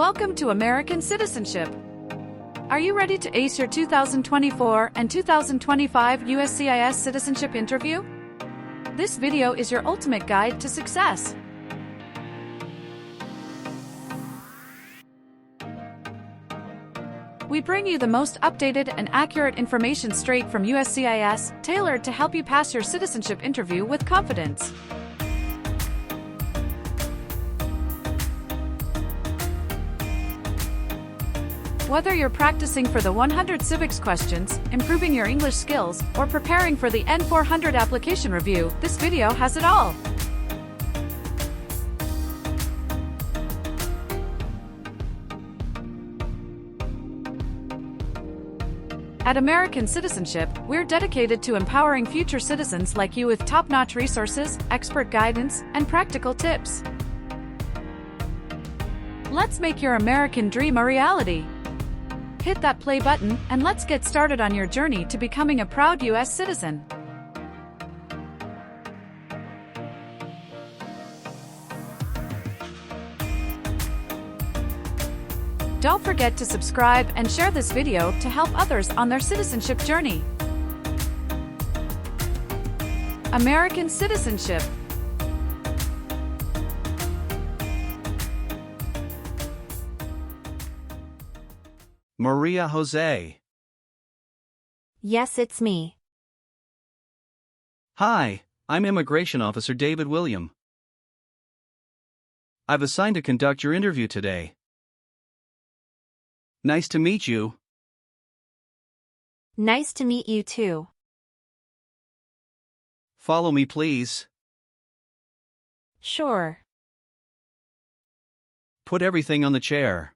Welcome to American Citizenship. Are you ready to ace your 2024 and 2025 USCIS citizenship interview? This video is your ultimate guide to success. We bring you the most updated and accurate information straight from USCIS, tailored to help you pass your citizenship interview with confidence. Whether you're practicing for the 100 civics questions, improving your English skills, or preparing for the N-400 application review, this video has it all. At American Citizenship, we're dedicated to empowering future citizens like you with top-notch resources, expert guidance, and practical tips. Let's make your American dream a reality. Hit that play button, and let's get started on your journey to becoming a proud U.S. citizen. Don't forget to subscribe and share this video to help others on their citizenship journey. American Citizenship. Maria Jose. Yes, it's me. Hi, I'm Immigration Officer David William. I've assigned to conduct your interview today. Nice to meet you. Nice to meet you too. Follow me, please. Sure. Put everything on the chair.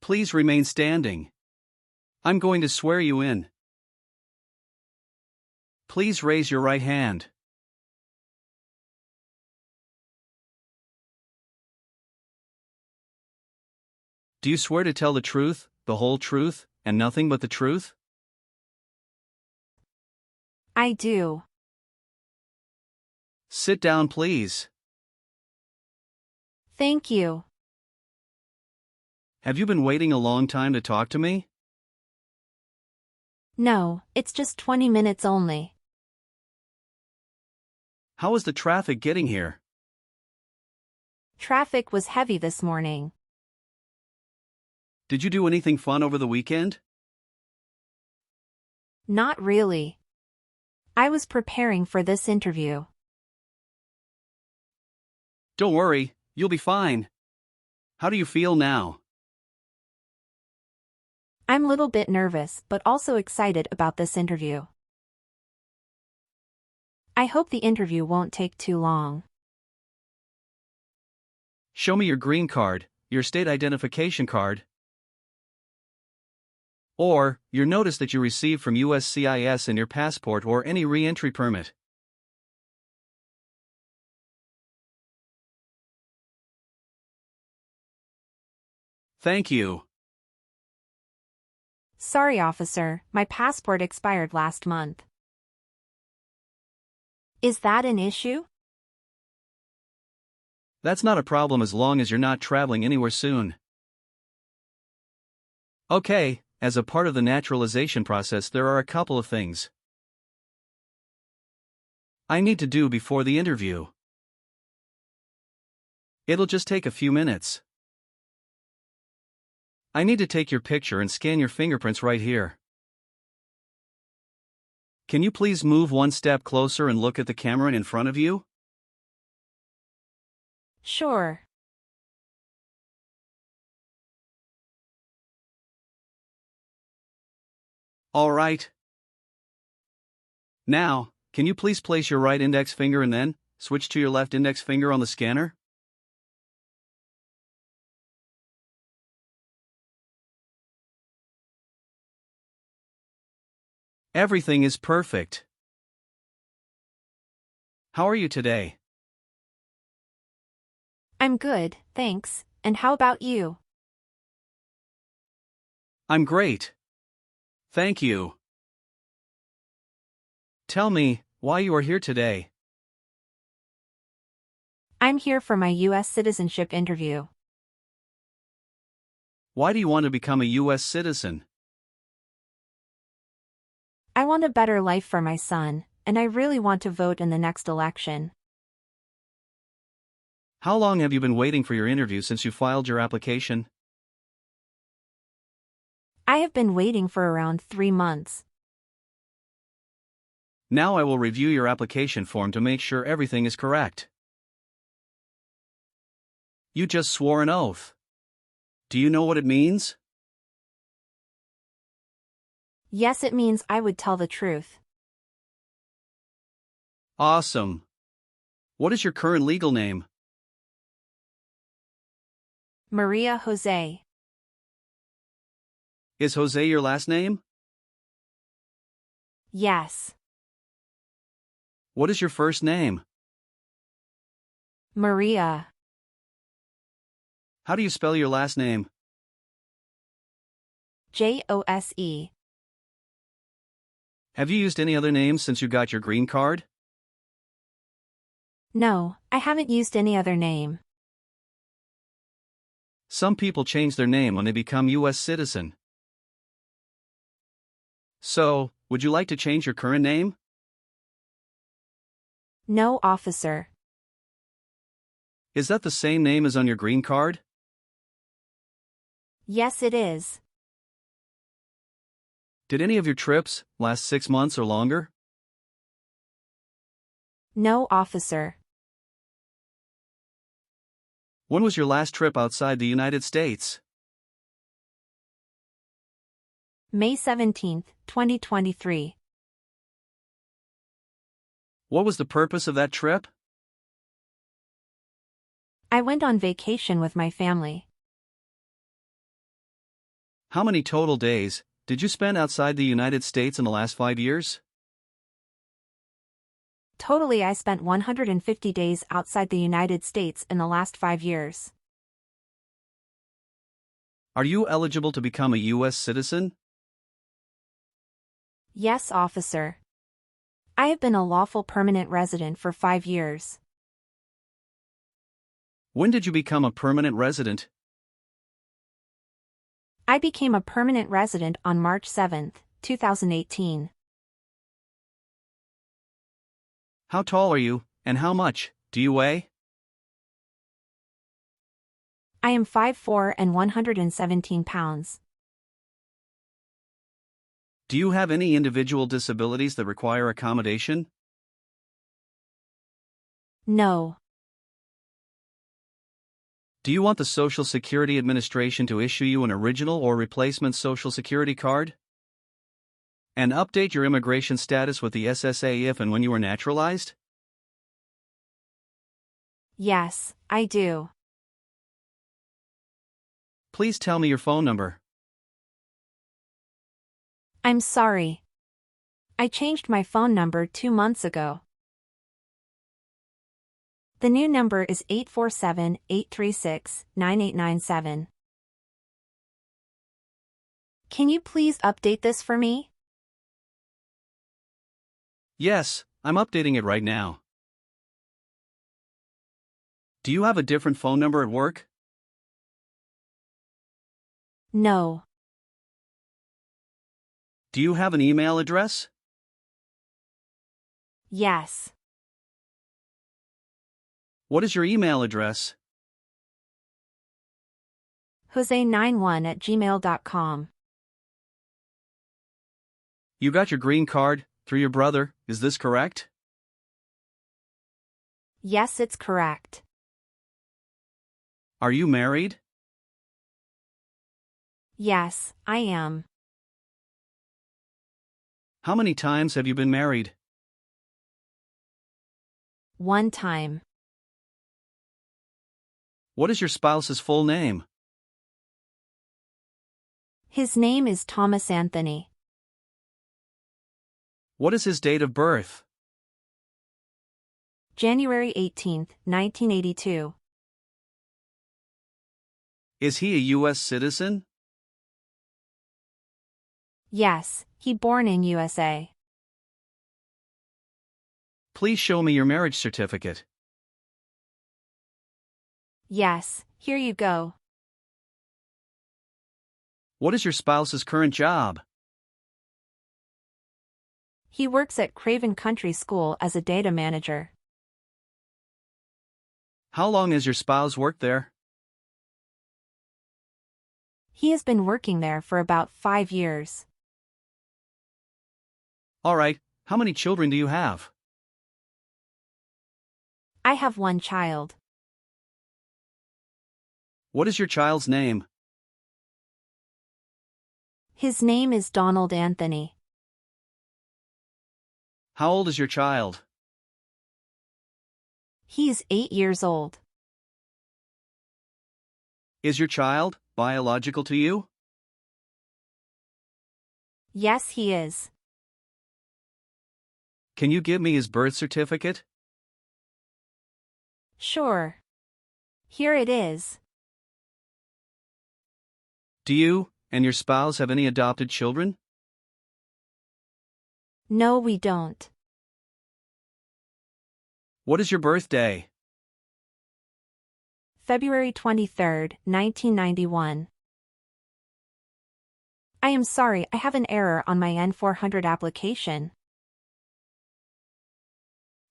Please remain standing. I'm going to swear you in. Please raise your right hand. Do you swear to tell the truth, the whole truth, and nothing but the truth? I do. Sit down, please. Thank you. Have you been waiting a long time to talk to me? No, it's just 20 minutes only. How was the traffic getting here? Traffic was heavy this morning. Did you do anything fun over the weekend? Not really. I was preparing for this interview. Don't worry, you'll be fine. How do you feel now? I'm a little bit nervous but also excited about this interview. I hope the interview won't take too long. Show me your green card, your state identification card, or your notice that you received from USCIS and your passport or any re-entry permit. Thank you. Sorry, officer, my passport expired last month. Is that an issue? That's not a problem as long as you're not traveling anywhere soon. Okay, as a part of the naturalization process, there are a couple of things I need to do before the interview. It'll just take a few minutes. I need to take your picture and scan your fingerprints right here. Can you please move one step closer and look at the camera in front of you? Sure. All right. Now, can you please place your right index finger and then switch to your left index finger on the scanner? Everything is perfect. How are you today? I'm good, thanks, and how about you? I'm great. Thank you. Tell me why you are here today. I'm here for my U.S. citizenship interview. Why do you want to become a U.S. citizen? I want a better life for my son, and I really want to vote in the next election. How long have you been waiting for your interview since you filed your application? I have been waiting for around 3 months. Now I will review your application form to make sure everything is correct. You just swore an oath. Do you know what it means? Yes, it means I would tell the truth. Awesome. What is your current legal name? Maria Jose. Is Jose your last name? Yes. What is your first name? Maria. How do you spell your last name? Jose. Have you used any other names since you got your green card? No, I haven't used any other name. Some people change their name when they become U.S. citizen. So, would you like to change your current name? No, officer. Is that the same name as on your green card? Yes, it is. Did any of your trips last 6 months or longer? No, officer. When was your last trip outside the United States? May 17, 2023. What was the purpose of that trip? I went on vacation with my family. How many total days did you spend outside the United States in the last 5 years? Totally, I spent 150 days outside the United States in the last 5 years. Are you eligible to become a U.S. citizen? Yes, officer. I have been a lawful permanent resident for 5 years. When did you become a permanent resident? I became a permanent resident on March 7, 2018. How tall are you, and how much do you weigh? I am 5'4" and 117 pounds. Do you have any individual disabilities that require accommodation? No. Do you want the Social Security Administration to issue you an original or replacement Social Security card? And update your immigration status with the SSA if and when you are naturalized? Yes, I do. Please tell me your phone number. I'm sorry. I changed my phone number 2 months ago. The new number is 847-836-9897. Can you please update this for me? Yes, I'm updating it right now. Do you have a different phone number at work? No. Do you have an email address? Yes. What is your email address? Jose91@gmail.com. You got your green card through your brother, is this correct? Yes, it's correct. Are you married? Yes, I am. How many times have you been married? 1 time. What is your spouse's full name? His name is Thomas Anthony. What is his date of birth? January 18, 1982. Is he a U.S. citizen? Yes, he born in USA. Please show me your marriage certificate. Yes, here you go. What is your spouse's current job? He works at Craven Country School as a data manager. How long has your spouse worked there? He has been working there for about 5 years. All right, how many children do you have? I have one child. What is your child's name? His name is Donald Anthony. How old is your child? He's 8 years old. Is your child biological to you? Yes, he is. Can you give me his birth certificate? Sure. Here it is. Do you and your spouse have any adopted children? No, we don't. What is your birthday? February 23, 1991. I am sorry, I have an error on my N-400 application.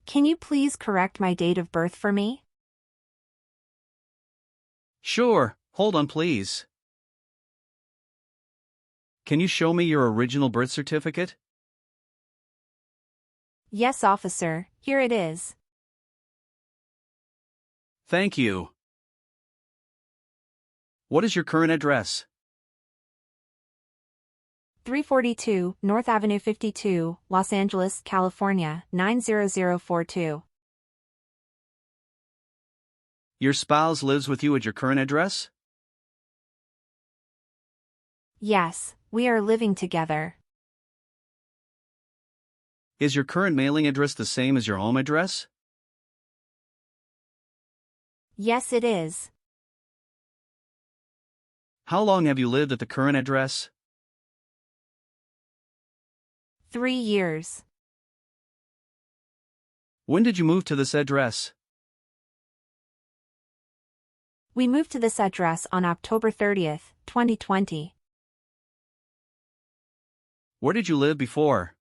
Can you please correct my date of birth for me? Sure, hold on please. Can you show me your original birth certificate? Yes, officer, here it is. Thank you. What is your current address? 342 North Avenue 52, Los Angeles, California, 90042. Your spouse lives with you at your current address? Yes, we are living together. Is your current mailing address the same as your home address? Yes, it is. How long have you lived at the current address? 3 years. When did you move to this address? We moved to this address on October 30, 2020. Where did you live before?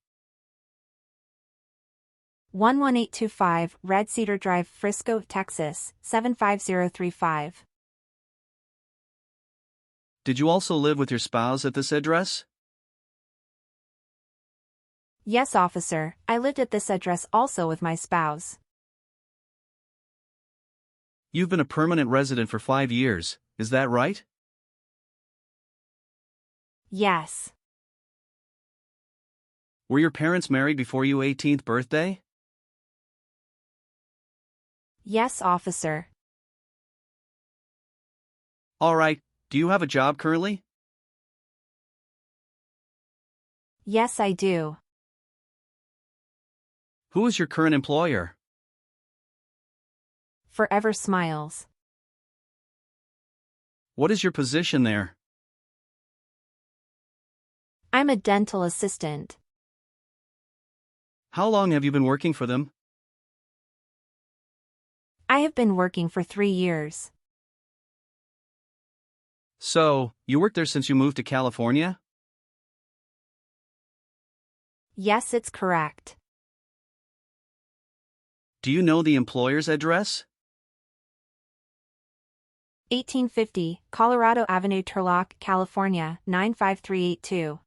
11825 Red Cedar Drive, Frisco, Texas, 75035. Did you also live with your spouse at this address? Yes, officer, I lived at this address also with my spouse. You've been a permanent resident for 5 years, is that right? Yes. Were your parents married before your 18th birthday? Yes, officer. All right, do you have a job currently? Yes, I do. Who is your current employer? Forever Smiles. What is your position there? I'm a dental assistant. How long have you been working for them? I have been working for 3 years. So, you worked there since you moved to California? Yes, it's correct. Do you know the employer's address? 1850 Colorado Avenue, Turlock, California, 95382.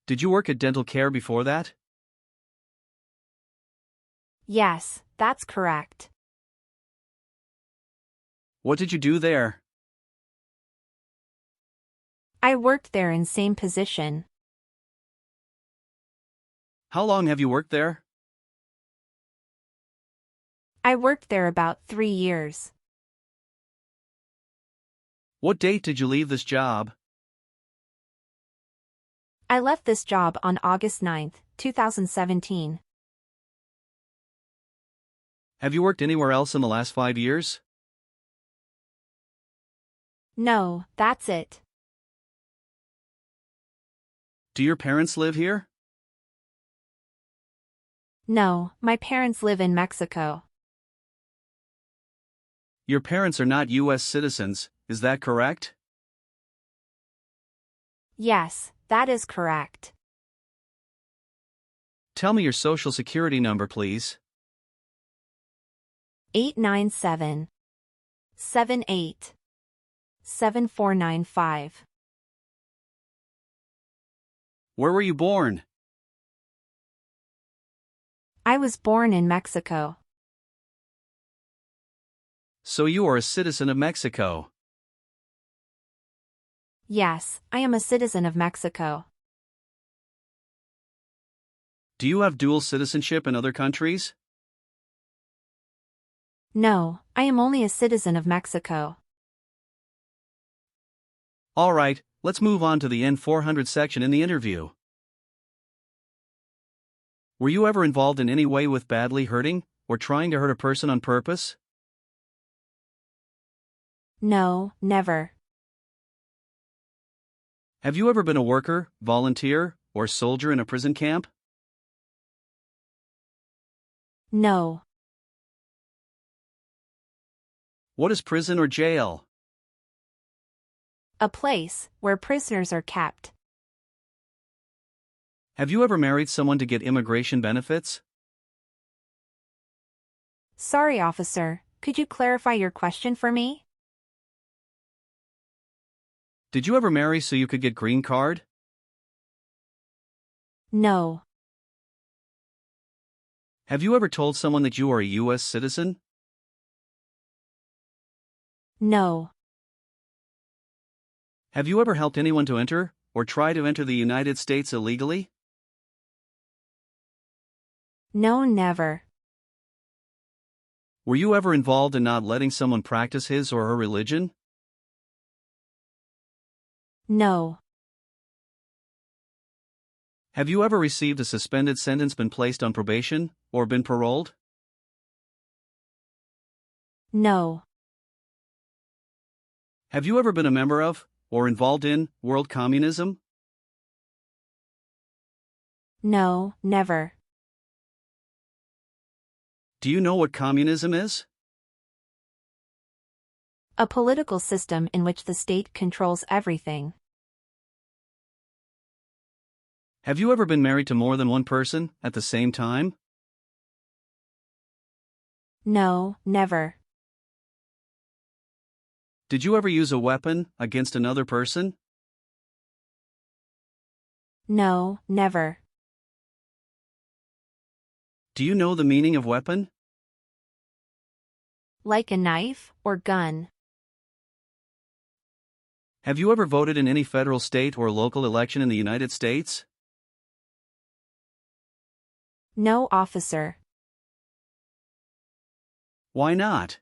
Did you work at dental care before that? Yes, that's correct. What did you do there? I worked there in same position. How long have you worked there? I worked there about 3 years. What date did you leave this job? I left this job on August 9, 2017. Have you worked anywhere else in the last 5 years? No, that's it. Do your parents live here? No, my parents live in Mexico. Your parents are not U.S. citizens, is that correct? Yes, that is correct. Tell me your social security number, please. 897-78-7495. Where were you born? I was born in Mexico. So you are a citizen of Mexico. Yes, I am a citizen of Mexico. Do you have dual citizenship in other countries? No, I am only a citizen of Mexico. All right, let's move on to the N-400 section in the interview. Were you ever involved in any way with badly hurting or trying to hurt a person on purpose? No, never. Have you ever been a worker, volunteer, or soldier in a prison camp? No. What is prison or jail? A place where prisoners are kept. Have you ever married someone to get immigration benefits? Sorry, officer, could you clarify your question for me? Did you ever marry so you could get green card? No. Have you ever told someone that you are a U.S. citizen? No. Have you ever helped anyone to enter, or try to enter the United States illegally? No, never. Were you ever involved in not letting someone practice his or her religion? No. Have you ever received a suspended sentence, been placed on probation, or been paroled? No. Have you ever been a member of, or involved in, world communism? No, never. Do you know what communism is? A political system in which the state controls everything. Have you ever been married to more than one person at the same time? No, never. Did you ever use a weapon against another person? No, never. Do you know the meaning of weapon? Like a knife or gun. Have you ever voted in any federal, state, or local election in the United States? No, officer. Why not?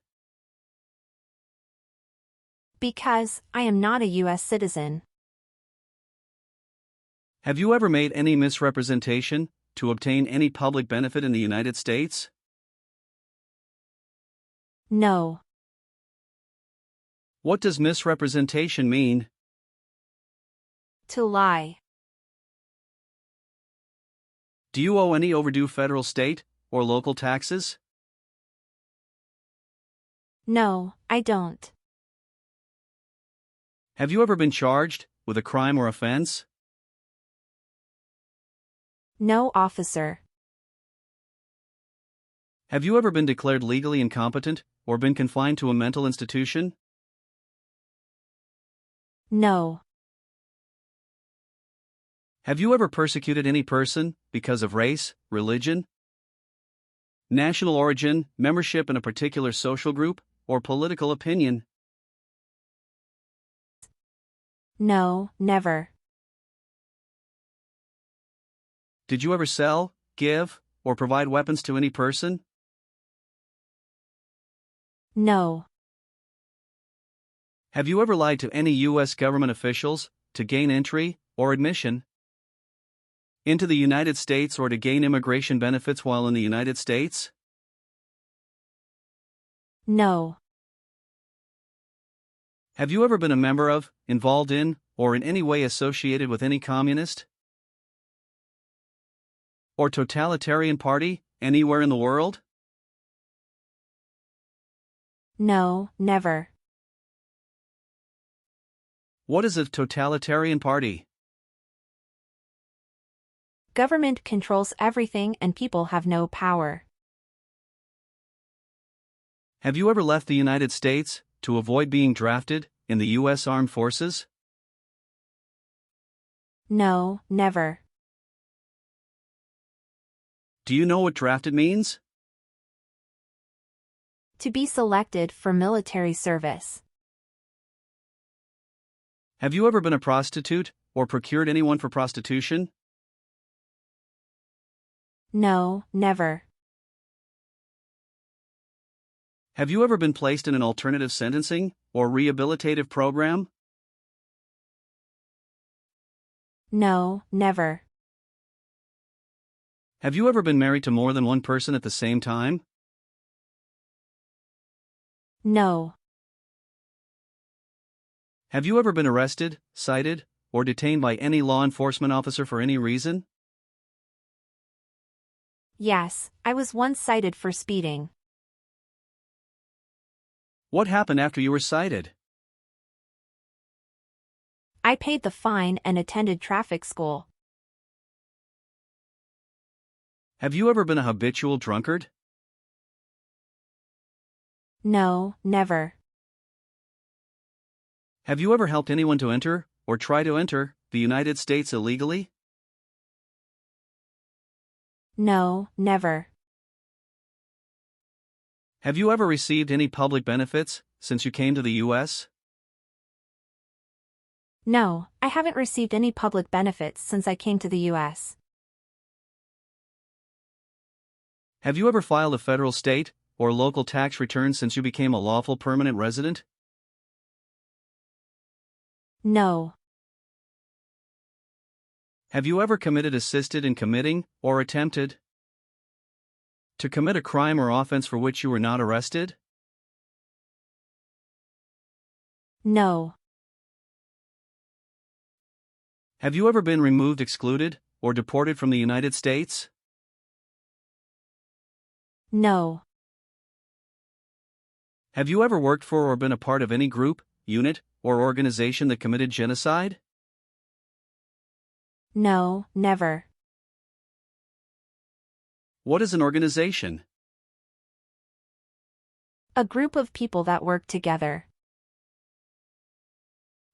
Because I am not a U.S. citizen. Have you ever made any misrepresentation to obtain any public benefit in the United States? No. What does misrepresentation mean? To lie. Do you owe any overdue federal, state, or local taxes? No, I don't. Have you ever been charged with a crime or offense? No, officer. Have you ever been declared legally incompetent or been confined to a mental institution? No. Have you ever persecuted any person because of race, religion, national origin, membership in a particular social group, or political opinion? No, never. Did you ever sell, give, or provide weapons to any person? No. Have you ever lied to any U.S. government officials to gain entry or admission into the United States or to gain immigration benefits while in the United States? No. Have you ever been a member of, involved in, or in any way associated with any communist or totalitarian party anywhere in the world? No, never. What is a totalitarian party? Government controls everything and people have no power. Have you ever left the United States to avoid being drafted in the U.S. Armed Forces? No, never. Do you know what drafted means? To be selected for military service. Have you ever been a prostitute or procured anyone for prostitution? No, never. Have you ever been placed in an alternative sentencing or rehabilitative program? No, never. Have you ever been married to more than one person at the same time? No. Have you ever been arrested, cited, or detained by any law enforcement officer for any reason? Yes, I was once cited for speeding. What happened after you were cited? I paid the fine and attended traffic school. Have you ever been a habitual drunkard? No, never. Have you ever helped anyone to enter, or try to enter, the United States illegally? No, never. Have you ever received any public benefits since you came to the U.S.? No, I haven't received any public benefits since I came to the U.S. Have you ever filed a federal, state, or local tax return since you became a lawful permanent resident? No. Have you ever committed, assisted in committing, or attempted to commit a crime or offense for which you were not arrested? No. Have you ever been removed, excluded, or deported from the United States? No. Have you ever worked for or been a part of any group, unit, or organization that committed genocide? No, never. What is an organization? A group of people that work together.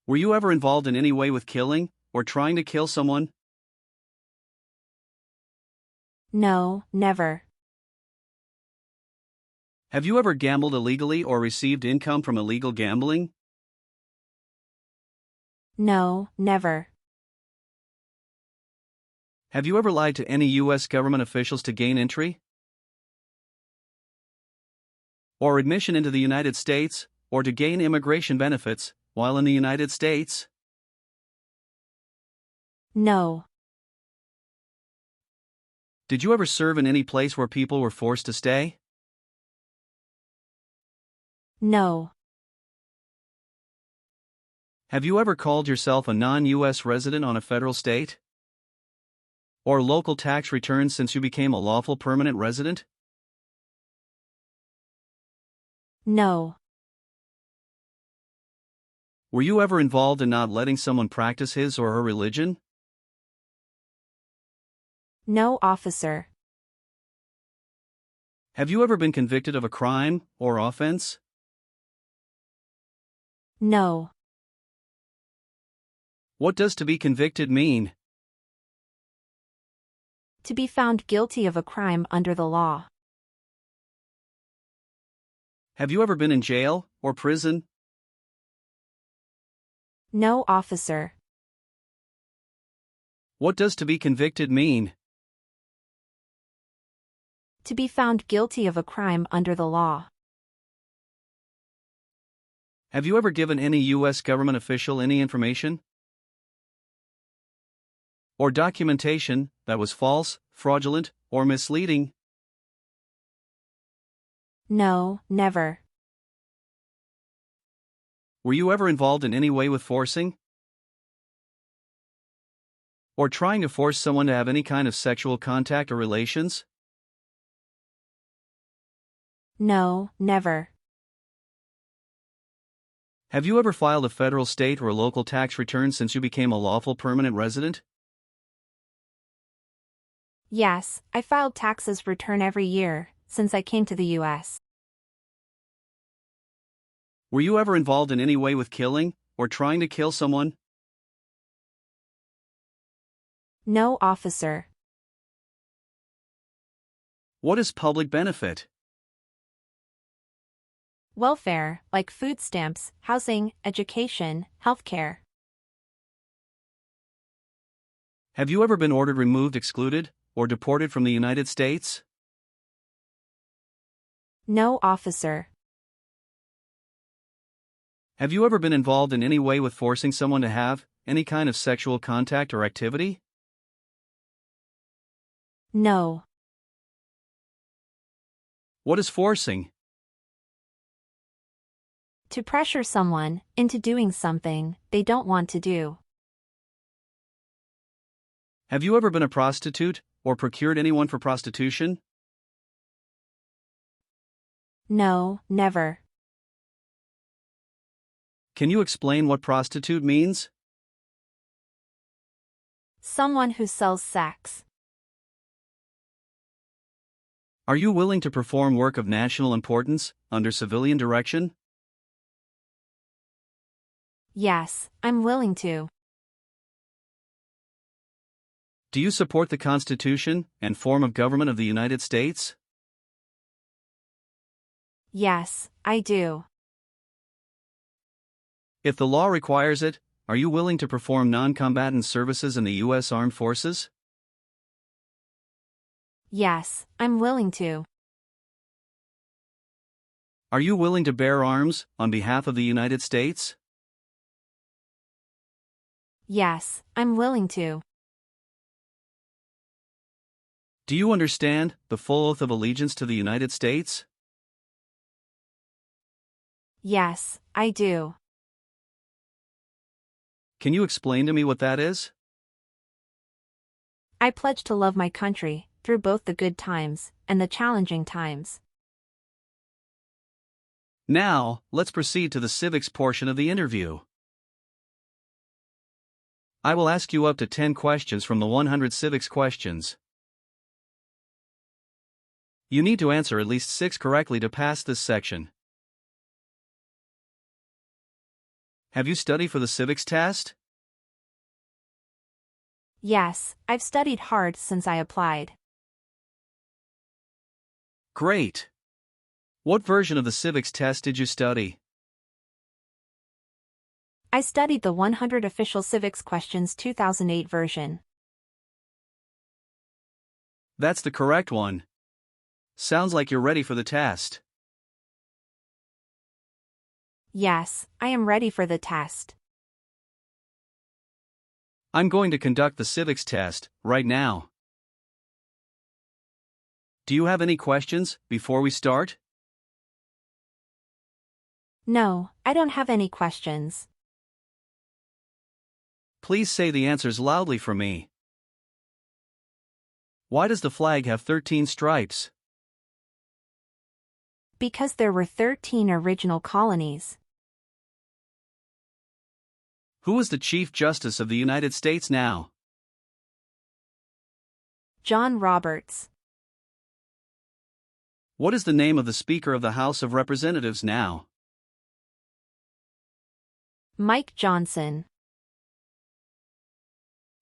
Were you ever involved in any way with killing, or trying to kill someone? No, never. Have you ever gambled illegally or received income from illegal gambling? No, never. Have you ever lied to any U.S. government officials to gain entry or admission into the United States, or to gain immigration benefits while in the United States? No. Did you ever serve in any place where people were forced to stay? No. Have you ever called yourself a non-U.S. resident on a federal, state, or local tax return since you became a lawful permanent resident? No. Were you ever involved in not letting someone practice his or her religion? No, officer. Have you ever been convicted of a crime or offense? No. What does to be convicted mean? To be found guilty of a crime under the law. Have you ever been in jail or prison? No, officer. What does to be convicted mean? To be found guilty of a crime under the law. Have you ever given any U.S. government official any information or documentation that was false, fraudulent, or misleading? No, never. Were you ever involved in any way with forcing or trying to force someone to have any kind of sexual contact or relations? No, never. Have you ever filed a federal, state, or local tax return since you became a lawful permanent resident? Yes, I filed taxes return every year, since I came to the US. Were you ever involved in any way with killing, or trying to kill someone? No, officer. What is public benefit? Welfare, like food stamps, housing, education, healthcare. Have you ever been ordered removed, excluded, or deported from the United States? No, officer. Have you ever been involved in any way with forcing someone to have any kind of sexual contact or activity? No. What is forcing? To pressure someone into doing something they don't want to do. Have you ever been a prostitute, or procured anyone for prostitution? No, never. Can you explain what prostitute means? Someone who sells sex. Are you willing to perform work of national importance, under civilian direction? Yes, I'm willing to. Do you support the Constitution and form of government of the United States? Yes, I do. If the law requires it, are you willing to perform non-combatant services in the U.S. Armed Forces? Yes, I'm willing to. Are you willing to bear arms on behalf of the United States? Yes, I'm willing to. Do you understand the full oath of allegiance to the United States? Yes, I do. Can you explain to me what that is? I pledge to love my country, through both the good times and the challenging times. Now, let's proceed to the civics portion of the interview. I will ask you up to 10 questions from the 100 civics questions. You need to answer at least 6 correctly to pass this section. Have you studied for the civics test? Yes, I've studied hard since I applied. Great! What version of the civics test did you study? I studied the 100 Official Civics Questions 2008 version. That's the correct one. Sounds like you're ready for the test. Yes, I am ready for the test. I'm going to conduct the civics test right now. Do you have any questions before we start? No, I don't have any questions. Please say the answers loudly for me. Why does the flag have 13 stripes? Because there were 13 original colonies. Who is the Chief Justice of the United States now? John Roberts. What is the name of the Speaker of the House of Representatives now? Mike Johnson.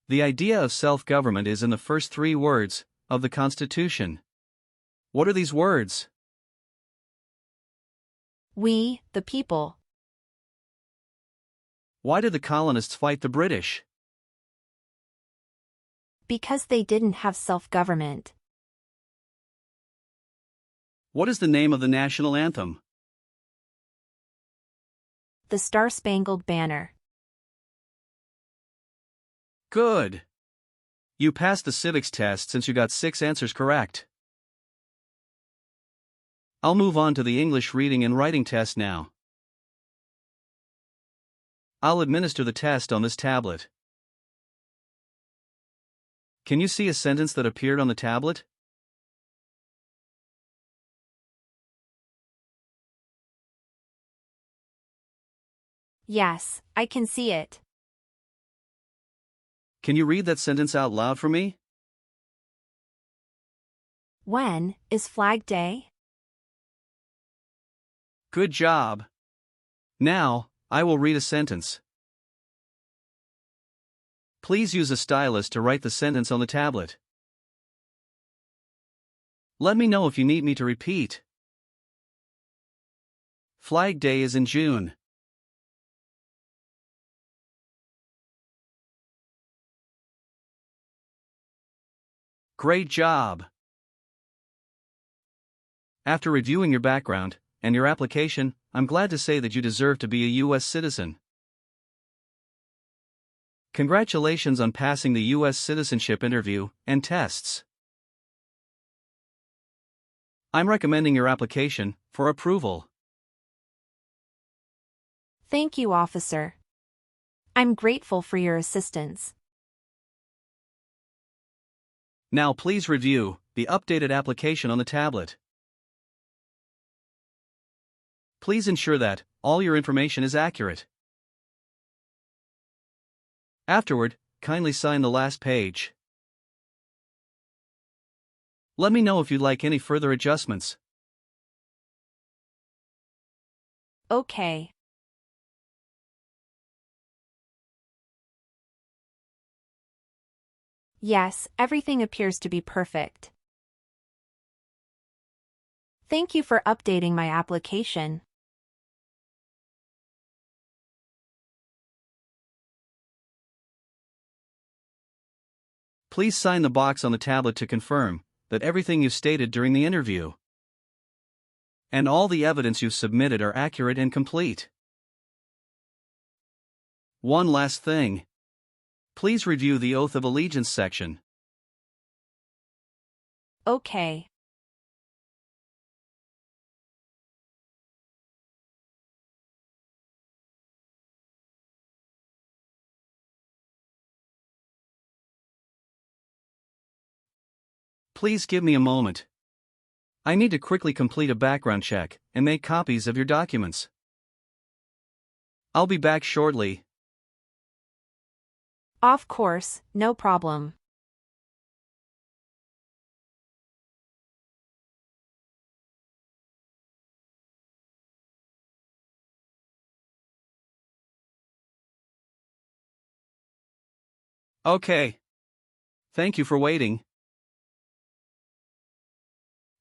The idea of self-government is in the first 3 words of the Constitution. What are these words? We, the people. Why did the colonists fight the British? Because they didn't have self-government. What is the name of the national anthem? The Star-Spangled Banner. Good. You passed the civics test since you got 6 answers correct. I'll move on to the English reading and writing test now. I'll administer the test on this tablet. Can you see a sentence that appeared on the tablet? Yes, I can see it. Can you read that sentence out loud for me? When is Flag Day? Good job. Now, I will read a sentence. Please use a stylus to write the sentence on the tablet. Let me know if you need me to repeat. Flag Day is in June. Great job! After reviewing your background and your application, I'm glad to say that you deserve to be a U.S. citizen. Congratulations on passing the U.S. citizenship interview and tests. I'm recommending your application for approval. Thank you, officer. I'm grateful for your assistance. Now please review the updated application on the tablet. Please ensure that all your information is accurate. Afterward, kindly sign the last page. Let me know if you'd like any further adjustments. Okay. Yes, everything appears to be perfect. Thank you for updating my application. Please sign the box on the tablet to confirm that everything you stated during the interview and all the evidence you've submitted are accurate and complete. One last thing. Please review the Oath of Allegiance section. Okay. Please give me a moment. I need to quickly complete a background check and make copies of your documents. I'll be back shortly. Of course, no problem. Okay. Thank you for waiting.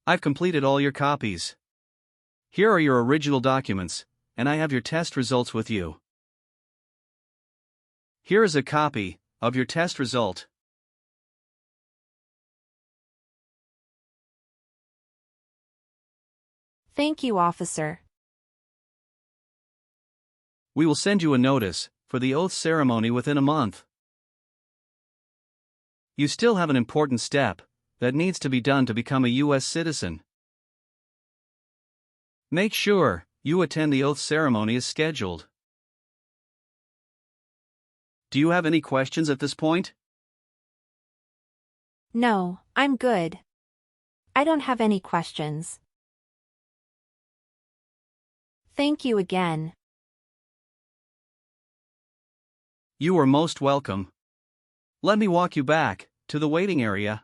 I've completed all your copies. Here are your original documents, and I have your test results with you. Here is a copy of your test result. Thank you, officer. We will send you a notice for the oath ceremony within a month. You still have an important step that needs to be done to become a U.S. citizen. Make sure you attend the oath ceremony as scheduled. Do you have any questions at this point? No, I'm good. I don't have any questions. Thank you again. You are most welcome. Let me walk you back to the waiting area.